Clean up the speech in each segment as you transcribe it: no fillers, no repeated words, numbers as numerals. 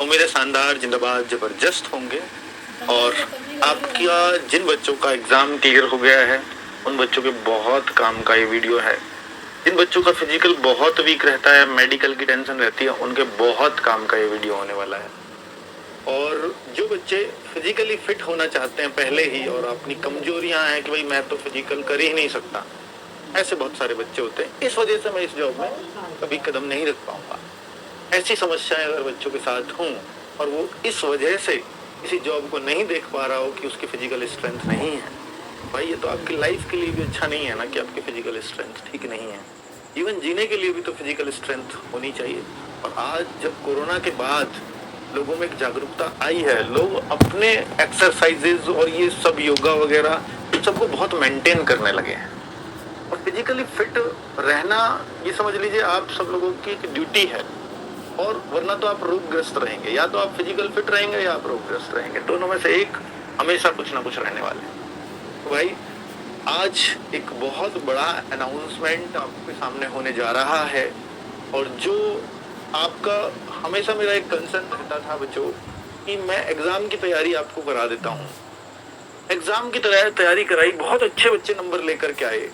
मेरे शानदार जिंदाबाद जबरदस्त होंगे। और आपका जिन बच्चों का एग्जाम क्लियर हो गया है उन बच्चों के बहुत काम का ये वीडियो है। जिन बच्चों का फिजिकल बहुत वीक रहता है, मेडिकल की टेंशन रहती है, उनके बहुत काम का ये वीडियो होने वाला है। और जो बच्चे फिजिकली फिट होना चाहते हैं पहले ही और अपनी कमजोरियां हैं कि भाई मैं तो फिजिकल कर ही नहीं सकता, ऐसे बहुत सारे बच्चे होते हैं, इस वजह से मैं इस जॉब में कभी कदम नहीं रख पाऊंगा। ऐसी समस्याएं अगर बच्चों के साथ हों और वो इस वजह से किसी जॉब को नहीं देख पा रहा हो कि उसकी फिजिकल स्ट्रेंथ नहीं है, भाई ये तो आपकी लाइफ के लिए भी अच्छा नहीं है ना कि आपकी फिजिकल स्ट्रेंथ ठीक नहीं है। जीवन जीने के लिए भी तो फिजिकल स्ट्रेंथ होनी चाहिए। और आज जब कोरोना के बाद लोगों में एक जागरूकता आई है, लोग अपने एक्सरसाइजेज और ये सब योगा वगैरह इन सबको बहुत मेंटेन करने लगे हैं। और फिजिकली फिट रहना ये समझ लीजिए आप सब लोगों की एक ड्यूटी है। और वरना तो आप रोगग्रस्त रहेंगे, या तो आप फिजिकल फिट रहेंगे या आप रोगग्रस्त रहेंगे, दोनों में से एक हमेशा कुछ ना कुछ रहने वाले हैं। तो भाई आज एक बहुत बड़ा अनाउंसमेंट आपके सामने होने जा रहा है। और जो आपका हमेशा मेरा एक कंसर्न रहता था बच्चों कि मैं एग्जाम की तैयारी आपको करा देता हूँ, एग्जाम की तैयारी कराई, बहुत अच्छे बच्चे नंबर लेकर के आए।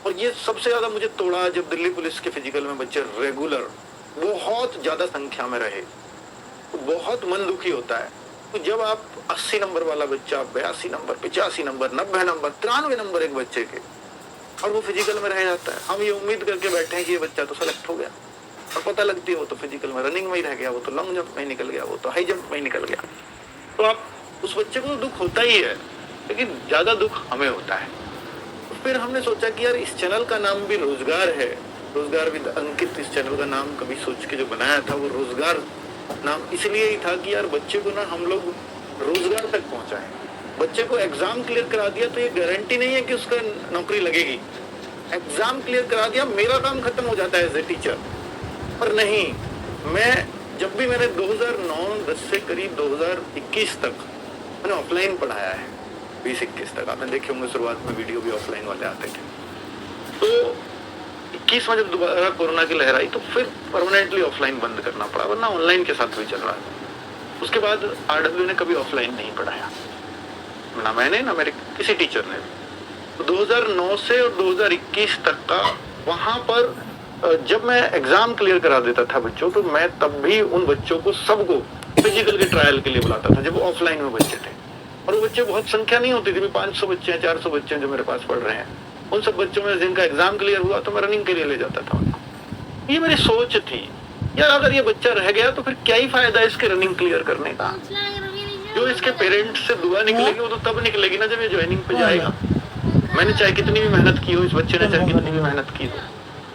और ये सबसे ज्यादा मुझे तोड़ा जब दिल्ली पुलिस के फिजिकल में बच्चे रेगुलर बहुत ज्यादा संख्या में रहे, तो बहुत मन दुखी होता है। तो जब आप 80 नंबर वाला बच्चा 82 नंबर 85 नंबर 90 नंबर 93 नंबर एक बच्चे के, और वो फिजिकल में रह जाता है, हम ये उम्मीद करके बैठे हैं कि ये बच्चा तो सेलेक्ट हो गया, और पता लगती है वो तो फिजिकल में रनिंग में ही रह गया, वो तो लॉन्ग जंप में निकल गया, वो तो हाई जंप में निकल गया। तो आप उस बच्चे को तो दुख होता ही है, लेकिन ज्यादा दुख हमें होता है। तो फिर हमने सोचा कि यार इस चैनल का नाम भी रोजगार है, रोजगार विद अंकित। इस चैनल का नाम कभी सोच के जो बनाया था वो रोजगार नाम इसलिए ही था कि यार बच्चे को ना हम लोग रोजगार तक पहुंचाएं। बच्चे को एग्जाम क्लियर करा दिया तो ये गारंटी नहीं है कि उसका नौकरी लगेगी। एग्जाम क्लियर करा दिया मेरा काम खत्म हो जाता है एज ए टीचर, पर नहीं। मैं जब भी मैंने 2009-10 से करीब 2021 तक मैंने ऑफलाइन पढ़ाया है, 20-21 तक आपने देखे होंगे शुरुआत में वीडियो भी ऑफलाइन वाले आते थे। तो 21 में जब दोबारा कोरोना की लहर आई तो फिर परमानेंटली ऑफलाइन बंद करना पड़ा, वरना ऑनलाइन के साथ भी चल रहा है। उसके बाद आरडब्ल्यू ने कभी ऑफलाइन नहीं पढ़ाया, ना मैंने ना मेरे किसी टीचर ने। तो 2009 से और 2021 तक का वहां पर जब मैं एग्जाम क्लियर करा देता था बच्चों, तो मैं तब भी उन बच्चों को सबको फिजिकल के ट्रायल के लिए बुलाता था जब वो ऑफलाइन में बच्चे थे। और वो बच्चे बहुत संख्या नहीं होती थी, 500 बच्चे हैं 400 बच्चे हैं जो मेरे पास पढ़ रहे हैं। उन सब बच्चों में जिनका एग्जाम क्लियर हुआ तो मैं रनिंग के लिए ले जाता था उनको। ये मेरी सोच थी यार, अगर ये बच्चा रह गया तो फिर क्या ही फायदा इसके रनिंग क्लियर करने का। जो इसके पेरेंट्स से दुआ निकलेगी वो तो तब निकलेगी ना जब ये ज्वाइनिंग पे जाएगा। मैंने चाहे कितनी भी मेहनत की हो, इस बच्चे ने चाहे कितनी भी मेहनत की हो,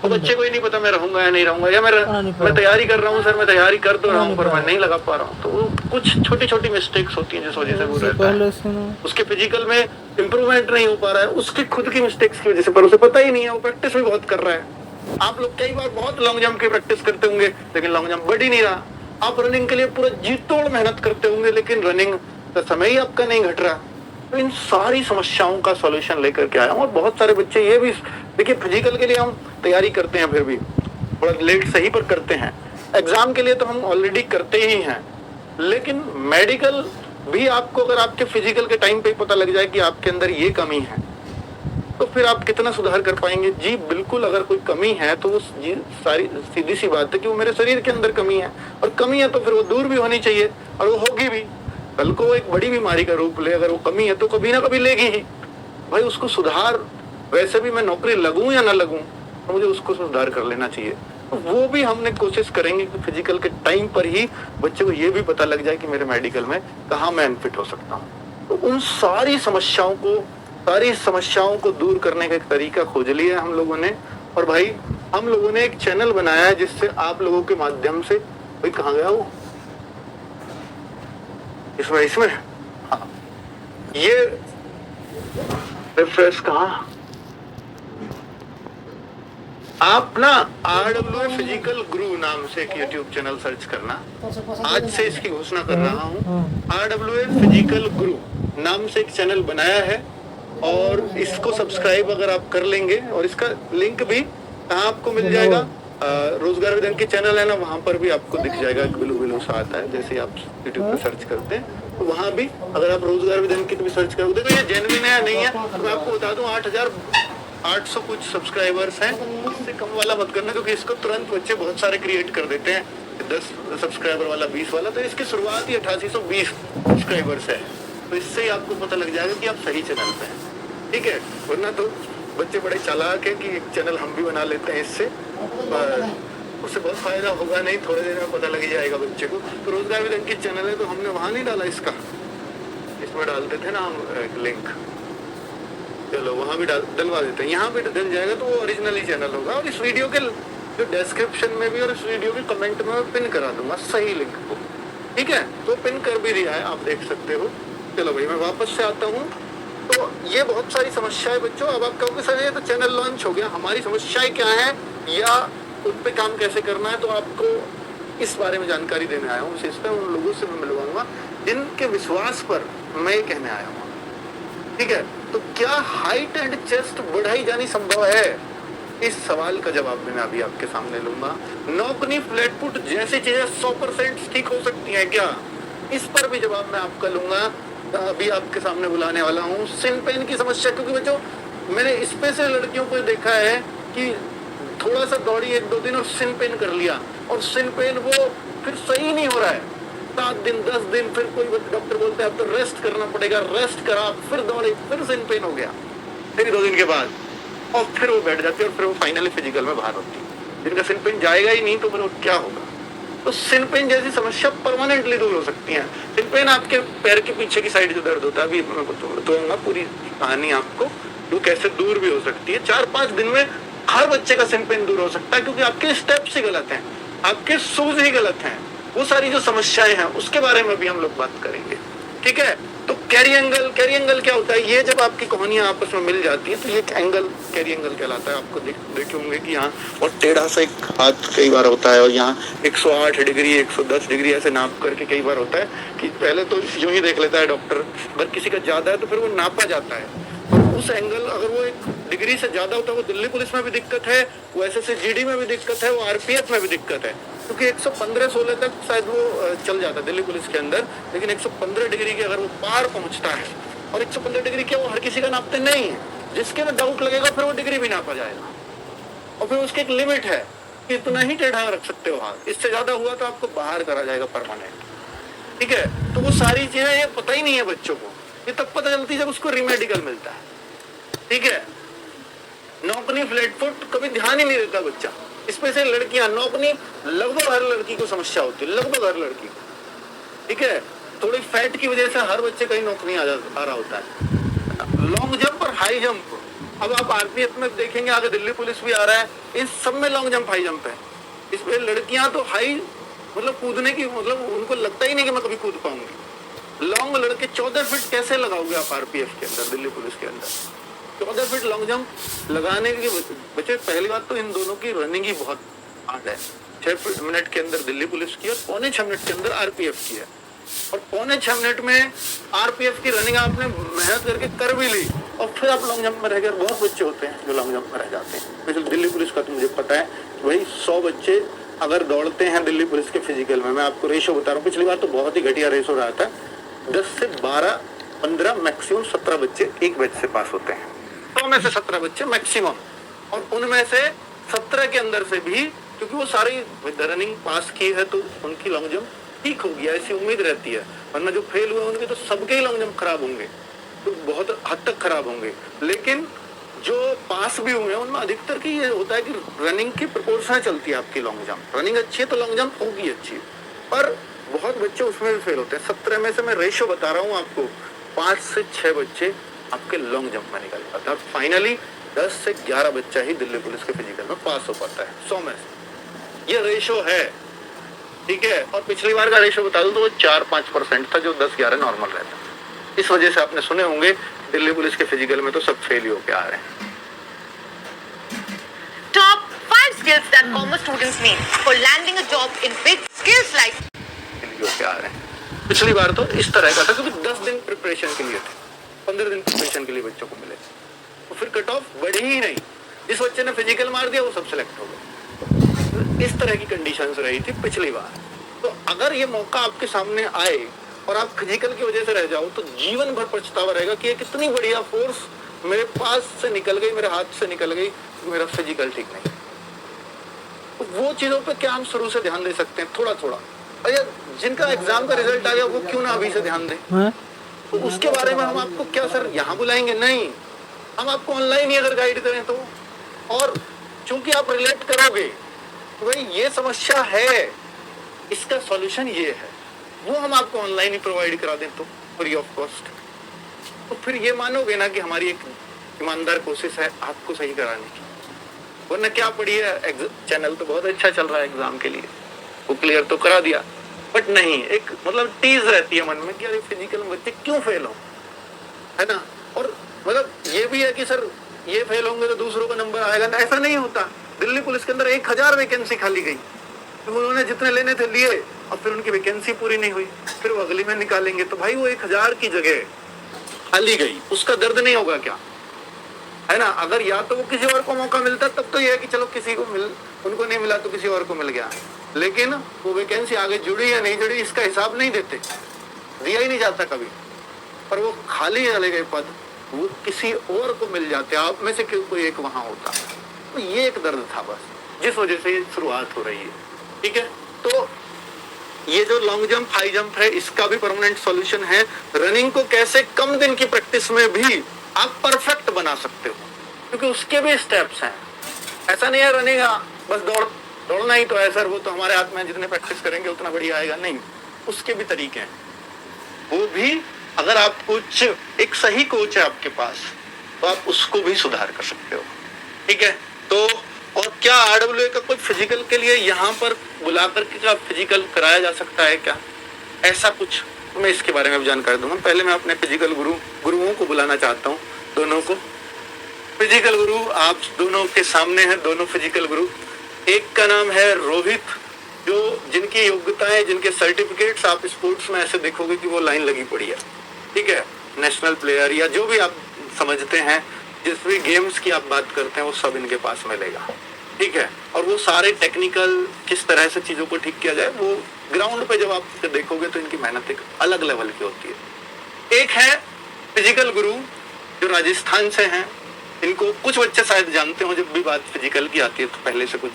तो बच्चे को ही नहीं पता मैं रहूंगा या नहीं रहूंगा, या मैं तैयारी कर रहा हूँ सर, मैं तैयारी कर तो रहा हूँ पर मैं नहीं लगा पा रहा हूँ। तो वो कुछ छोटी छोटी मिस्टेक्स होती हैं जिस वजह से वो रहता है, उसके फिजिकल में इम्प्रूवमेंट नहीं हो पा रहा है, उसकी खुद की मिस्टेक्स की वजह से, पर उसे पता ही नहीं है, वो प्रैक्टिस भी बहुत कर रहा है। आप लोग कई बार बहुत लॉन्ग जंप की प्रैक्टिस करते होंगे लेकिन लॉन्ग जंप बढ़ ही नहीं रहा। आप रनिंग के लिए पूरा जी तोड़ मेहनत करते होंगे लेकिन रनिंग का समय ही आपका नहीं घट रहा। तो इन सारी समस्याओं का सॉल्यूशन लेकर के आया हूँ। और बहुत सारे बच्चे ये भी देखिए, फिजिकल के लिए हम तैयारी करते हैं, फिर भी थोड़ा लेट सही पर करते हैं। एग्जाम के लिए तो हम ऑलरेडी करते ही हैं, लेकिन मेडिकल भी आपको अगर आपके फिजिकल के टाइम पे पता लग जाए कि आपके अंदर ये कमी है तो फिर आप कितना सुधार कर पाएंगे। जी बिल्कुल, अगर कोई कमी है तो ये सारी सीधी सी बात है कि वो मेरे शरीर के अंदर कमी है, और कमी है तो फिर वो दूर भी होनी चाहिए, और वो होगी भी। कल को एक बड़ी बीमारी का रूप ले, अगर वो कमी है तो कभी ना कभी लेगी ही। भाई उसको सुधार, वैसे भी मैं नौकरी लगूं या ना लगूं तो मुझे उसको सुधार कर लेना चाहिए। तो वो भी हमने कोशिश करेंगे कि फिजिकल के टाइम पर ही बच्चे को ये भी पता लग जाए कि मेरे मेडिकल में कहाँ मैं अनफिट हो सकता हूँ। तो उन सारी समस्याओं को दूर करने का एक तरीका खोज लिया हम लोगों ने। और भाई हम लोगों ने एक चैनल बनाया है जिससे आप लोगों के माध्यम से, भाई कहाँ गया वो, इसमें हाँ, ये रिफ्रेश कहाँ, आप ना RWA फिजिकल गुरु नाम से एक यूट्यूब चैनल सर्च करना। आज से इसकी घोषणा कर रहा हूँ, RWA फिजिकल गुरु नाम से एक चैनल बनाया है, और इसको सब्सक्राइब अगर आप कर लेंगे, और इसका लिंक भी कहाँ आपको मिल जाएगा, रोजगार विद अंकित चैनल है ना, वहां पर भी आपको दिख जाएगा ब्लू भरोसा आता है। जैसे आप यूट्यूब पे सर्च करते हैं तो वहाँ भी अगर आप रोजगार विधन की भी सर्च करोगे तो ये जेन्युइन है या नहीं है। तो मैं आपको बता दूं 8,800 कुछ सब्सक्राइबर्स हैं, इससे कम वाला मत करना, क्योंकि इसको तुरंत बच्चे बहुत सारे क्रिएट कर देते हैं, 10 सब्सक्राइबर वाला, 20 वाला। तो इसकी शुरुआत ही 8820 सब्सक्राइबर्स है। तो इससे ही आपको पता लग जाएगा कि आप सही चैनल पे हैं, ठीक है। वरना तो बच्चे बड़े चालाक है कि एक चैनल हम भी बना लेते हैं इससे, पर उससे बहुत फायदा होगा नहीं, थोड़े देर में पता लग जाएगा बच्चे को। तो रोजगार विधन की चैनल है तो हमने वहां नहीं डाला इसका, इसमें डालते थे ना हम लिंक, चलो वहां भी डलवा देते हैं, यहाँ भी डल जाएगा तो वो ओरिजिनली चैनल होगा। और इस वीडियो के जो डिस्क्रिप्शन में भी और इस वीडियो के कमेंट में मैं पिन करा दूंगा सही लिंक को, ठीक है। तो पिन कर भी दिया है, आप देख सकते हो। चलो भाई मैं वापस से आता हूँ। तो ये बहुत सारी समस्याएं बच्चों, अब आप कहोगे सर ये तो चैनल लॉन्च हो गया, हमारी समस्याएं क्या है या उन पे काम कैसे करना है, तो आपको इस बारे में जानकारी देने आया हूँ। विशेषकर उन लोगों से मैं मिलवाऊंगा जिनके विश्वास पर मैं कहने आया हूँ, ठीक है। तो क्या हाइट एंड चेस्ट बढ़ाई जानी संभव है, इस सवाल का जवाब मैं अभी आपके सामने लूंगा। नौकनी फ्लैट फुट जैसी चीजें 100% ठीक हो सकती है क्या, इस पर भी जवाब मैं आपका लूंगा। अभी आपके सामने बुलाने वाला हूँ सिन पेन की समस्या, क्योंकि बच्चों मैंने स्पेशल लड़कियों को देखा है कि थोड़ा सा दौड़ी 1-2 दिन और सिन पेन कर लिया, और सिन पेन वो फिर सही नहीं हो रहा है, 7 दिन 10 दिन, फिर कोई डॉक्टर बोलते हैं अब तो रेस्ट करना पड़ेगा, रेस्ट करा, फिर दौड़े, फिर सिन पेन हो गया, फिर 2 दिन के बाद, और फिर वो बैठ जाती है और फिर वो फाइनली फिजिकल में बाहर होती है। जिनका सिन पेन जाएगा ही नहीं तो फिर क्या होगा। तो सिन पेन जैसी समस्या परमानेंटली दूर हो सकती है। सिन पेन आपके पैर के पीछे की साइड जो दर्द होता है, अभी मैं बताऊंगा पूरी कहानी आपको, वो कैसे दूर भी हो सकती है। 4-5 दिन में हर बच्चे का सिन पेन दूर हो सकता है, क्योंकि आपके स्टेप्स ही गलत हैं, आपके शूज ही गलत हैं। वो सारी जो समस्याएं हैं उसके बारे में भी हम लोग बात करेंगे, ठीक है। तो कैरी एंगल क्या होता है, ये जब आपकी कहानियां आपस में मिल जाती है तो ये एंगल कैरी एंगल कहलाता है। आपको देखे होंगे कि यहाँ और टेढ़ा सा एक हाथ कई बार होता है, और यहाँ 108 डिग्री 110 डिग्री ऐसे नाप करके कई बार होता है कि पहले तो यूं ही देख लेता है डॉक्टर, अगर किसी का ज्यादा है तो फिर वो नापा जाता है। उस एंगल अगर वो 1 डिग्री से ज्यादा होता है, वो दिल्ली पुलिस में भी दिक्कत है, वो SSC-GD में भी दिक्कत है, वो RPF में भी दिक्कत है, क्योंकि 115-16 तक शायद वो चल जाता है दिल्ली पुलिस के अंदर, लेकिन 115 डिग्री के अगर वो पार पहुंचता है, और 115 डिग्री क्या वो हर किसी का नापते नहीं है, जिसके में डाउट लगेगा फिर वो डिग्री भी नापा जाएगा, और फिर उसकी एक लिमिट है कि इतना ही टेढ़ा रख सकते हो हाथ, इससे ज्यादा हुआ तो आपको बाहर करा जाएगा परमानेंट, ठीक है। तो वो सारी चीजें ये पता ही नहीं है बच्चों को, ये तब पता चलती है जब उसको रीमेडिकल मिलता है, ठीक है। नौकनी फ्लैट फुट कभी ध्यान ही नहीं देता बच्चा, स्पेशल लड़कियां, नौकनी लगभग हर लड़की को समस्या होती है, लगभग हर लड़की को, ठीक है। थोड़ी फैट की वजह से हर बच्चे का ही नौकरी आ रहा होता है। लॉन्ग जंप और हाई जंप, अब आप RPF में देखेंगे, आगे दिल्ली पुलिस भी आ रहा है, इन सब में लॉन्ग जंप हाई जंप है। इसमें लड़कियां तो हाई मतलब कूदने की, मतलब उनको लगता ही नहीं कि मैं कभी कूद पाऊंगी। लॉन्ग लड़के 14 फीट कैसे लगाओगे आप RPF के अंदर, दिल्ली पुलिस के अंदर 14 फीट लॉन्ग जंप लगाने के बच्चे, पहली बात तो इन दोनों की रनिंग ही बहुत हार्ड है। 6 मिनट के अंदर दिल्ली पुलिस की और 4.25 मिनट के अंदर RPF की है, और 4.25 मिनट में RPF की रनिंग आपने मेहनत करके कर भी ली, और फिर आप लॉन्ग जंप में रह गए। बहुत बच्चे होते हैं जो लॉन्ग जंप में रह जाते हैं। वैसे दिल्ली पुलिस का तो मुझे पता है, वही 100 बच्चे अगर दौड़ते हैं दिल्ली पुलिस के फिजिकल में, मैं आपको रेशो बता रहा हूँ, पिछली बार तो बहुत ही घटिया रेशो रहा था, 10 से 12, 15 मैक्सिमम 17 बच्चे एक बैच से पास होते हैं, 100 में से 17 बच्चे मैक्सिमम, और उनमें से 17 के अंदर से भी, क्योंकि वो सारी रनिंग पास की है तो उनकी लॉन्ग जंप ठीक होगी ऐसी उम्मीद रहती है, वरना जो फेल हुए उनके तो सबके ही लॉन्ग जंप खराब होंगे, तो बहुत हद तक खराब होंगे। लेकिन जो पास भी हुए हैं उनमें अधिकतर की ये होता है कि रनिंग की प्रोपोर्शन चलती है आपकी लॉन्ग जंप, रनिंग अच्छी है तो लॉन्ग जंप होगी अच्छी, पर बहुत बच्चे उसमें भी फेल होते हैं। 17 में से मैं रेशो बता रहा हूँ आपको, 5 से 6 बच्चे आपके लॉन्ग जंप में निकल पाता है, फाइनली 10 से 11 बच्चा ही दिल्ली पुलिस के फिजिकल में पास हो पाता है 100 में से, ये रेशो है, ठीक है। और पिछली बार का रेशो बता दूं तो वो 4-5% था, जो 10-11 नॉर्मल रहता है। इस वजह से आपने सुने होंगे दिल्ली पुलिस के फिजिकल में तो सब फेल होके आ रहे हैं। Top 5 skills that commerce students need for landing a job in big skills like होके आ रहे हैं। पिछली बार तो इस तरह का था, क्योंकि 10 दिन प्रिपरेशन के लिए थे, 15 दिन प्रिपरेशन के लिए बच्चों को मिले, तो फिर कट ऑफ बढ़ी ही नहीं, जिस बच्चे ने फिजिकल मार दिया वो सब सिलेक्ट हो गए। इस तरह की कंडीशंस रही थी पिछली बार। तो अगर ये मौका आपके सामने आए और आप फिजिकल की वजह से रह जाओ तो जीवन भर पछतावा रहेगा कि एक इतनी बढ़िया फोर्स मेरे पास से निकल गई, मेरे हाथ से निकल गई, मेरा फिजिकल ठीक नहीं। तो वो चीजों पे क्या हम शुरू से ध्यान दे सकते हैं, थोड़ा थोड़ा। और यार जिनका एग्जाम का रिजल्ट आ गया वो क्यों ना अभी से ध्यान दें। तो उसके बारे में हम आपको क्या सर यहाँ बुलाएंगे, नहीं, हम आपको ऑनलाइन ही अगर गाइड करें तो। और चूंकि आप रिलेट करोगे तो भाई ये समस्या है, इसका सॉल्यूशन ये है, वो हम आपको ऑनलाइन ही प्रोवाइड करा दें तो फ्री ऑफ कॉस्ट। तो फिर ये मानोगे ना कि हमारी एक ईमानदार कोशिश है आपको सही कराने की। वरना क्या पड़ी है, चैनल तो बहुत अच्छा चल रहा है एग्जाम के लिए, वो क्लियर तो करा दिया, बट नहीं, एक मतलब टीज रहती है मन में कि अरे फिजिकल में बच्चे क्यों फेल हो, है ना। और मतलब ये भी है कि सर ये फेल होंगे तो दूसरों का नंबर आएगा ना, ऐसा नहीं होता। दिल्ली पुलिस के अंदर 1000 वैकेंसी खाली गई, तो उन्होंने जितने लेने थे लिए, और फिर उनकी वैकेंसी पूरी नहीं हुई, फिर वो अगली में निकालेंगे, तो भाई वो 1000 की जगह खाली गई, उसका दर्द नहीं होगा क्या, है ना। अगर या तो वो किसी और को मौका मिलता तब तो ये है कि चलो किसी को उनको नहीं मिला तो किसी और को मिल गया, लेकिन वो वैकेंसी आगे जुड़ी या नहीं जुड़ी इसका हिसाब नहीं देते, दिया ही नहीं जाता कभी। पर वो खाली चले गए पद, वो किसी और को मिल जाते, आप में से कोई एक वहां होता। तो ये एक दर्द था बस, जिस वजह से शुरुआत हो रही है, ठीक है। तो ये जो लॉन्ग जंप हाई जंप है इसका भी परमानेंट सॉल्यूशन है। रनिंग को कैसे कम दिन की प्रैक्टिस में भी आप परफेक्ट बना सकते हो, क्योंकि उसके भी स्टेप्स हैं। ऐसा नहीं है रनिंग बस दौड़ना ही तो है सर, वो तो हमारे हाथ में, जितने प्रैक्टिस करेंगे उतना बढ़िया आएगा, नहीं, उसके भी तरीके हैं। वो भी अगर आप कुछ एक सही कोच है आपके पास तो आप उसको भी सुधार कर सकते हो, ठीक है। तो और क्या RWA का कोई फिजिकल के लिए यहाँ पर बुला करके क्या फिजिकल कराया जा सकता है क्या, ऐसा कुछ, तो मैं इसके बारे में भी जानकारी दूंगा। पहले मैं अपने फिजिकल गुरुओं को बुलाना चाहता हूँ, दोनों को। फिजिकल गुरु आप दोनों के सामने हैं, दोनों फिजिकल गुरु। एक का नाम है रोहित, जो जिनकी योग्यताएं, जिनके सर्टिफिकेट्स आप स्पोर्ट्स में ऐसे देखोगे कि वो लाइन लगी पड़ी है, ठीक है। नेशनल प्लेयर या जो भी आप समझते हैं, जिस भी गेम्स की आप बात करते हैं वो सब इनके पास मिलेगा, ठीक है। और वो सारे टेक्निकल किस तरह से चीजों को ठीक किया जाए वो ग्राउंड पे जब आप देखोगे तो इनकी मेहनत एक अलग लेवल की होती है। एक है फिजिकल गुरु जो राजस्थान से हैं, इनको कुछ बच्चे शायद जानते हो, जब भी बात फिजिकल की आती है तो पहले से कुछ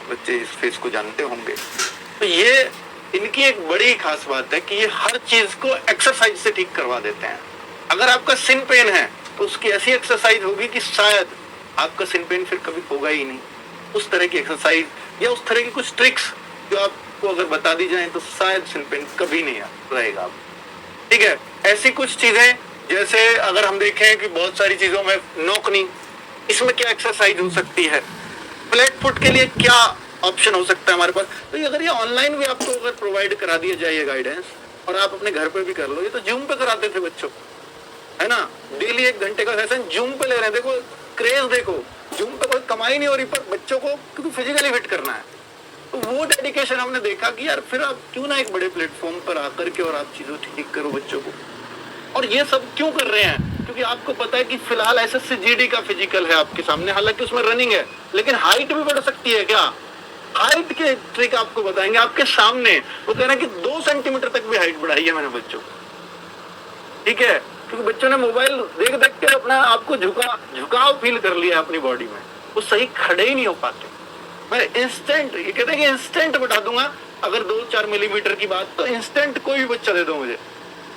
बच्चे इस फेस को जानते होंगे। तो ये इनकी एक बड़ी खास बात है कि ये हर चीज को एक्सरसाइज से ठीक करवा देते हैं। अगर आपका सिन पेन है तो उसकी ऐसी एक्सरसाइज होगी कि शायद आपका सिन पेन फिर कभी होगा ही नहीं। उस तरह की एक्सरसाइज या उस तरह की कुछ ट्रिक्स जो आपको अगर बता दी जाए तो शायद सिन पेन कभी नहीं रहेगा, ठीक है। ऐसी कुछ चीजें, जैसे अगर हम देखें कि बहुत सारी चीजों में नोकनी, इसमें क्या एक्सरसाइज हो सकती है, फ्लैट फुट के लिए क्या ऑप्शन हो सकता है हमारे पास। तो ये अगर ये ऑनलाइन भी आपको अगर प्रोवाइड करा दिया जाए गाइडेंस, और आप अपने घर पे भी कर लो, ये तो जूम पे कराते थे बच्चों, है ना। डेली 1 घंटे का सेशन जूम पे ले रहे हैं। देखो क्रेज, देखो जूम पे कोई कमाई नहीं हो रही, पर बच्चों को क्योंकि फिजिकली फिट करना है, तो वो डेडिकेशन हमने देखा कि यार फिर आप क्यों ना एक बड़े प्लेटफॉर्म पर आकर के और आप चीजों ठीक करो बच्चों को। और ये सब क्यों कर रहे हैं, क्योंकि आपको पता है कि फिलहाल SSC GD का फिजिकल है आपके सामने, हालांकि उसमें रनिंग है, लेकिन हाइट भी बढ़ सकती है क्या। हाइट के ट्रिक आपको बताएंगे आपके सामने। वो कह रहे हैं कि 2 सेंटीमीटर तक भी हाइट बढ़ाई है मैंने बच्चों, ठीक है, क्योंकि बच्चों ने मोबाइल देख देख के अपना आपको झुकाव फील कर लिया अपनी बॉडी में, वो सही खड़े ही नहीं हो पाते। मैं इंस्टेंट, ये कहते हैं कि इंस्टेंट बढ़ा दूंगा, अगर 2-4 मिलीमीटर की बात, तो इंस्टेंट कोई भी बच्चा दे दो मुझे,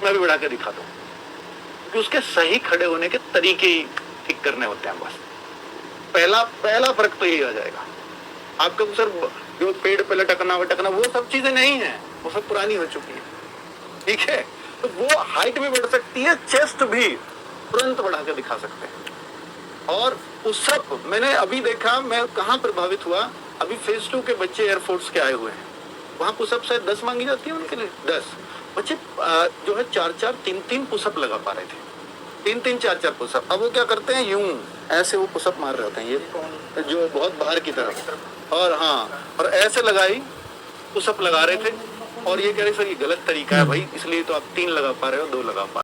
मैं भी बढ़ा के दिखा दूं, क्योंकि उसके सही खड़े होने के तरीके ही ठीक करने होते हैं। बस पहला फर्क तो यही आ जाएगा आपका। सर जो पेड़ पे लटकना वटकना वो सब चीजें नहीं है, वो सब पुरानी हो चुकी है, ठीक है। तो वो हाइट भी बढ़ सकती है, चेस्ट भी तुरंत बढ़ा के दिखा सकते हैं। और उस सब मैंने अभी देखा, मैं कहाँ प्रभावित हुआ, अभी फेज 2 के बच्चे एयरफोर्स के आए हुए हैं, वहां पुशअप शायद 10 मांगी जाती है उनके लिए, 10 बच्चे जो है 4-4, 3-3 पुशअप लगा पा रहे थे, 3-3, 4-4 पुशअप। अब वो क्या करते हैं, यूं ऐसे वो पुशअप मार रहे होते हैं, ये जो बहुत बाहर की तरफ, और हाँ, और ऐसे लगाई पुशअप लगा रहे थे, और ये कह रहे सर ये गलत तरीका है भाई, इसलिए तो आप 3 लगा पा रहे हो, 2 लगा पा रहे हो।